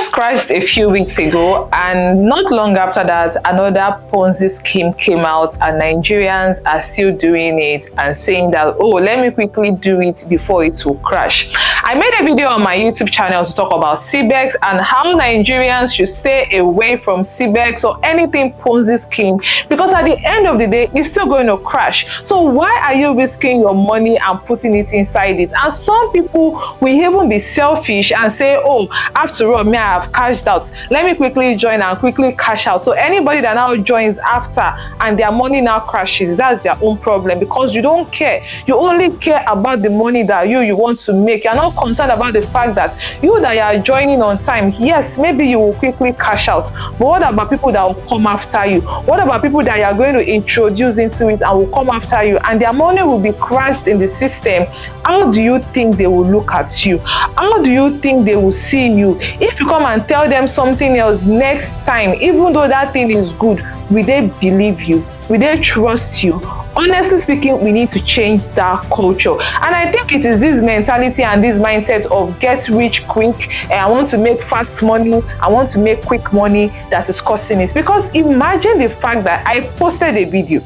Cbex crashed a few weeks ago, and not long after that, another Ponzi scheme came out, and Nigerians are still doing it and saying that, oh, let me quickly do it before it will crash. I made a video on my YouTube channel to talk about Cbex and how Nigerians should stay away from Cbex or anything Ponzi scheme, because at the end of the day, it's still going to crash. So why are you risking your money and putting it inside it? And some people will even be selfish and say, oh, after all, me, I have cashed out, let me quickly join and quickly cash out. So anybody that now joins after and their money now crashes, that's their own problem, because you don't care. You only care about the money that you want to make. You're not concerned about the fact that you are joining on time. Yes, maybe you will quickly cash out, but what about people that will come after you? What about people that you are going to introduce into it and will come after you, and their money will be crashed in the system? How do you think they will look at you? How do you think they will see you? If you come and tell them something else next time, even though that thing is good, will they believe you? Will they trust you? Honestly speaking, we need to change that culture. And I think it is this mentality and this mindset of get rich quick, and I want to make fast money, I want to make quick money, that is causing it. Because imagine the fact that I posted a video,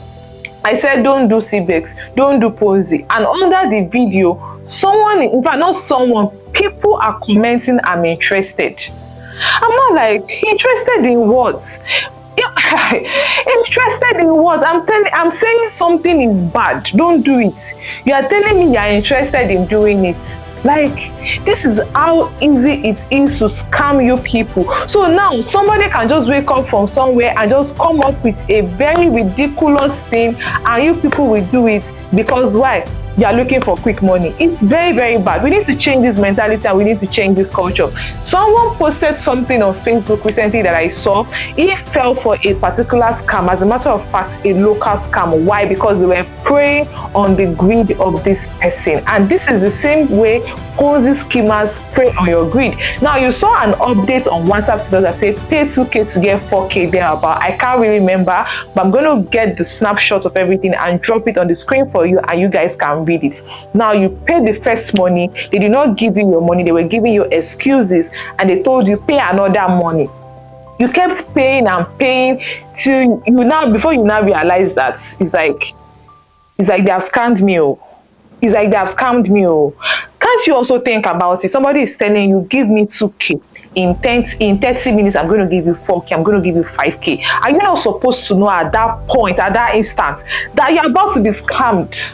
I said don't do Cbex, don't do Ponzi, and under the video, someone, in fact not someone, people are commenting I'm interested. I'm not like, interested in what? Interested in what? I'm saying something is bad, don't do it. You are telling me you are interested in doing it. Like, this is how easy it is to scam you people. So now somebody can just wake up from somewhere and just come up with a very ridiculous thing, and you people will do it because why? You are looking for quick money. It's very, very bad. We need to change this mentality and we need to change this culture. Someone posted something on Facebook recently that I saw. He fell for a particular scam. As a matter of fact, a local scam. Why? Because they were preying on the greed of this person. And this is the same way Ponzi schemers prey on your greed. Now, you saw an update on WhatsApp status that said pay 2K to get 4K thereabout. I can't really remember, but I'm going to get the snapshot of everything and drop it on the screen for you, and you guys can read it. Now, you paid the first money. They did not give you your money. They were giving you excuses, and they told you pay another money. You kept paying and paying till you now, before you now realize that it's like they have scammed me. It's like they have scammed me. Can't you also think about it? Somebody is telling you, give me 2K. In 30 minutes, I'm going to give you 4K. I'm going to give you 5K. Are you not supposed to know at that point, at that instant, that you're about to be scammed?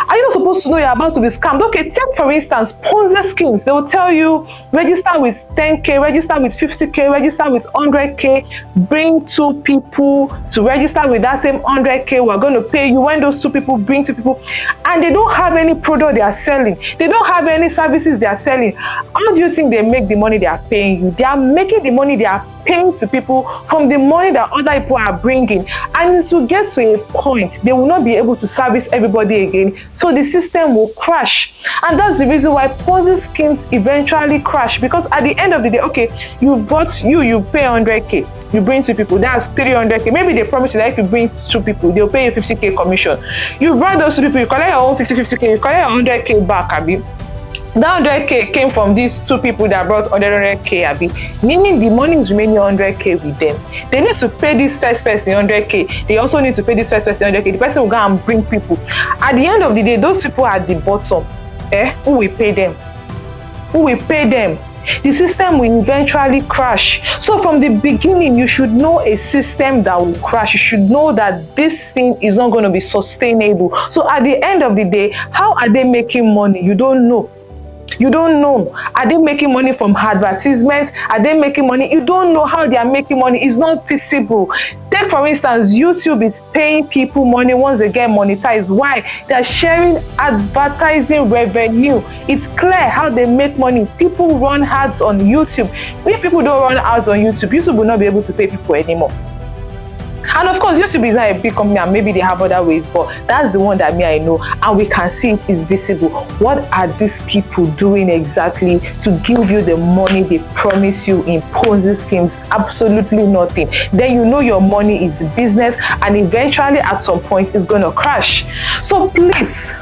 Are you not supposed to know you're about to be scammed? Okay, take for instance Ponzi schemes. They will tell you register with 10K, register with 50K, register with 100K, bring 2 people to register with that same 100K. We're going to pay you when those 2 people bring 2 people, and they don't have any product they are selling. They don't have any services they are selling. How do you think they make the money they are paying you? They are making the money they are paying to people from the money that other people are bringing, and it will get to a point they will not be able to service everybody again, so the system will crash. And that's the reason why Ponzi schemes eventually crash, because at the end of the day, okay, you pay 100K, you bring 2 people, that's 300K. Maybe they promise you that if you bring 2 people, they'll pay you 50K commission. You brought those 2 people, you collect your own 50K, you collect your 100K back, Abi. That 100K came from these 2 people that brought 100K, Abi, meaning the money is remaining 100K with them. They need to pay this first person 100K. They also need to pay this first person 100K. The person will go and bring people. At the end of the day, those people at the bottom, who will pay them? Who will pay them? The system will eventually crash. So from the beginning, you should know a system that will crash. You should know that this thing is not going to be sustainable. So at the end of the day, how are they making money? You don't know. You don't know. Are they making money from advertisements? Are they making money? You don't know how they are making money. It's not visible. Take for instance, YouTube is paying people money once they get monetized. Why? They're sharing advertising revenue. It's clear how they make money. People run ads on YouTube. If people don't run ads on YouTube, YouTube will not be able to pay people anymore. And of course, YouTube is not a big company, and maybe they have other ways, but that's the one that I know, and we can see it is visible. What are these people doing exactly to give you the money they promise you in Ponzi schemes? Absolutely nothing. Then you know your money is business, and eventually at some point it's going to crash. So please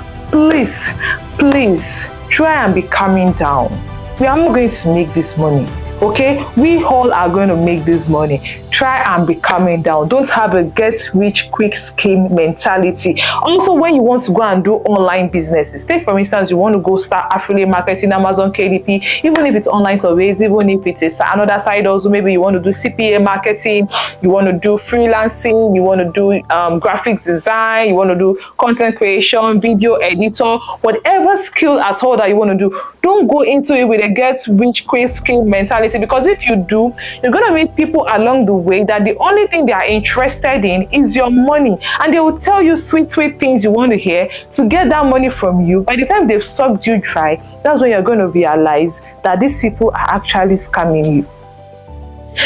try and be calming down. We are not going to make this money. Okay, we all are going to make this money. Try and be calming down. Don't have a get rich quick scheme mentality. Also, when you want to go and do online businesses, take for instance, you want to go start affiliate marketing, Amazon KDP, even if it's online surveys, even if it's another side also, maybe you want to do CPA marketing, you want to do freelancing, you want to do graphic design, you want to do content creation, video editor, whatever skill at all that you want to do, don't go into it with a get rich quick scheme mentality, because if you do, you're going to meet people along the way that the only thing they are interested in is your money, and they will tell you sweet things you want to hear to get that money from you. By the time they've sucked you dry, that's when you're going to realize that these people are actually scamming you.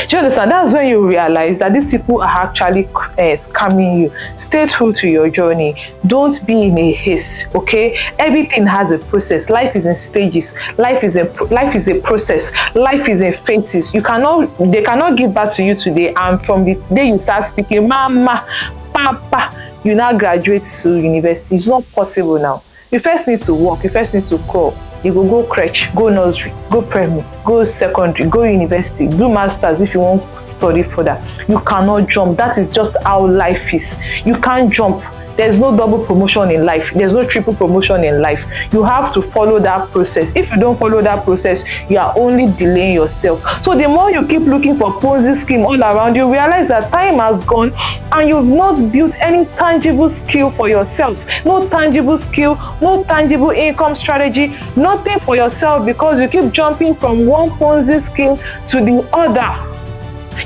Do you understand? That's when you realize that these people are actually scamming you. Stay true to your journey. Don't be in a haste, okay? Everything has a process. Life is in stages. Life is a process. Life is in phases. They cannot give back to you today, and from the day you start speaking, mama, papa, you now graduate to university. It's not possible now. You first need to walk. You first need to crawl. You go crèche, go nursery, go primary, go secondary, go university, do masters if you want to study further. You cannot jump. That is just how life is. You can't jump. There's no double promotion in life. There's no triple promotion in life. You have to follow that process. If you don't follow that process, you are only delaying yourself. So the more you keep looking for Ponzi scheme all around you, realize that time has gone and you've not built any tangible skill for yourself. No tangible skill, no tangible income strategy, nothing for yourself, because you keep jumping from one Ponzi scheme to the other.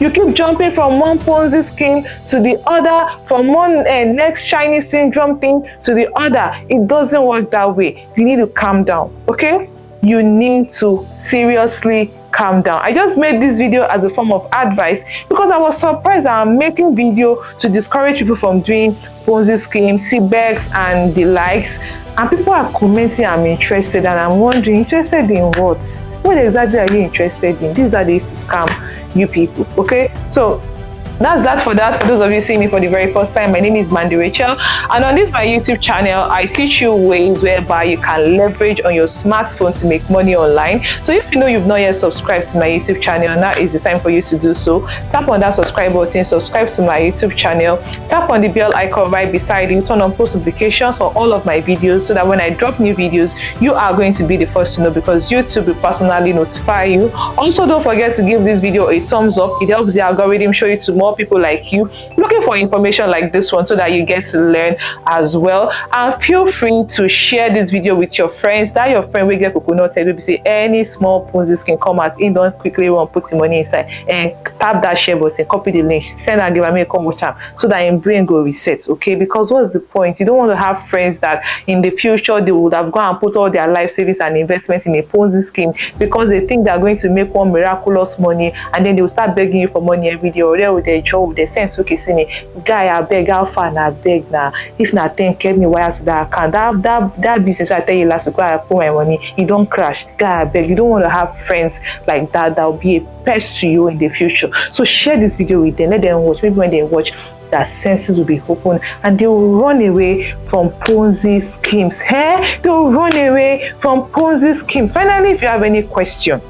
You keep jumping from one Ponzi scheme to the other, from one next Chinese syndrome thing to the other. It doesn't work that way. You need to calm down, okay? You need to seriously calm down. I just made this video as a form of advice because I was surprised that I'm making video to discourage people from doing Ponzi schemes, Cbex and the likes, and people are commenting I'm interested, and I'm wondering, interested in what? What exactly are you interested in? These are the scam you people, okay? So that's that for that. For those of you seeing me for the very first time, my name is Mandy Rachel, and on this my YouTube channel I teach you ways whereby you can leverage on your smartphone to make money online. So if you know you've not yet subscribed to my YouTube channel, now is the time for you to do so. Tap on that subscribe button, subscribe to my YouTube channel, tap on the bell icon right beside you, turn on post notifications for all of my videos, so that when I drop new videos you are going to be the first to know, because YouTube will personally notify you. Also, don't forget to give this video a thumbs up. It helps the algorithm show you to more people like you looking for information like this one, so that you get to learn as well. And feel free to share this video with your friends. That your friend will get coconut head, will say any small Ponzi can come out in, don't quickly run put the money inside, and tap that share button, copy the link, send and give me a come watch am, so that your brain go reset, okay? Because what's the point? You don't want to have friends that in the future they would have gone and put all their life savings and investment in a Ponzi scheme because they think they're going to make one miraculous money, and then they will start begging you for money every day, or with their job, they send to me, guy, I beg, how far na beg now? If na 10, get me wire to that account. That business I tell you last week, I put my money, you don't crash. Guy, I beg, you don't want to have friends like that will be a pest to you in the future. So share this video with them, let them watch. Maybe when they watch, their senses will be open and they will run away from Ponzi schemes. They will run away from Ponzi schemes. Finally, if you have any question,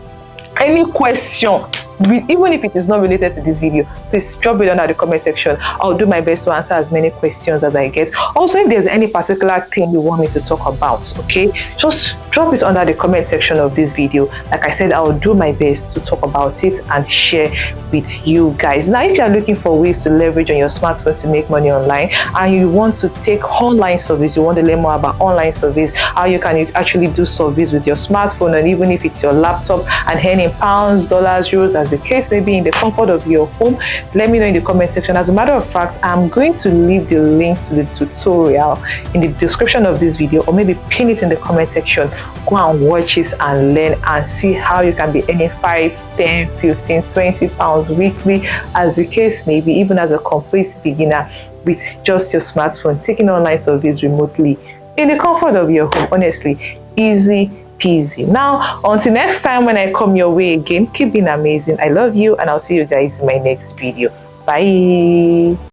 even if it is not related to this video, please drop it under the comment section. I'll do my best to answer as many questions as I get. Also, if there's any particular thing you want me to talk about, okay, just drop it under the comment section of this video. Like I said, I'll do my best to talk about it and share with you guys. Now, if you're looking for ways to leverage on your smartphone to make money online, and you want to take online service, you want to learn more about online service, how you can actually do service with your smartphone, and even if it's your laptop, and earning pounds, dollars, euros, as the case may be, in the comfort of your home, let me know in the comment section. As a matter of fact, I'm going to leave the link to the tutorial in the description of this video, or maybe pin it in the comment section. Go and watch it and learn and see how you can be earning 5, 10, 15, 20 pounds weekly, as the case may be, even as a complete beginner with just your smartphone, taking online service remotely in the comfort of your home. Honestly, easy peasy. Now, until next time when I come your way again, keep being amazing. I love you, and I'll see you guys in my next video. Bye.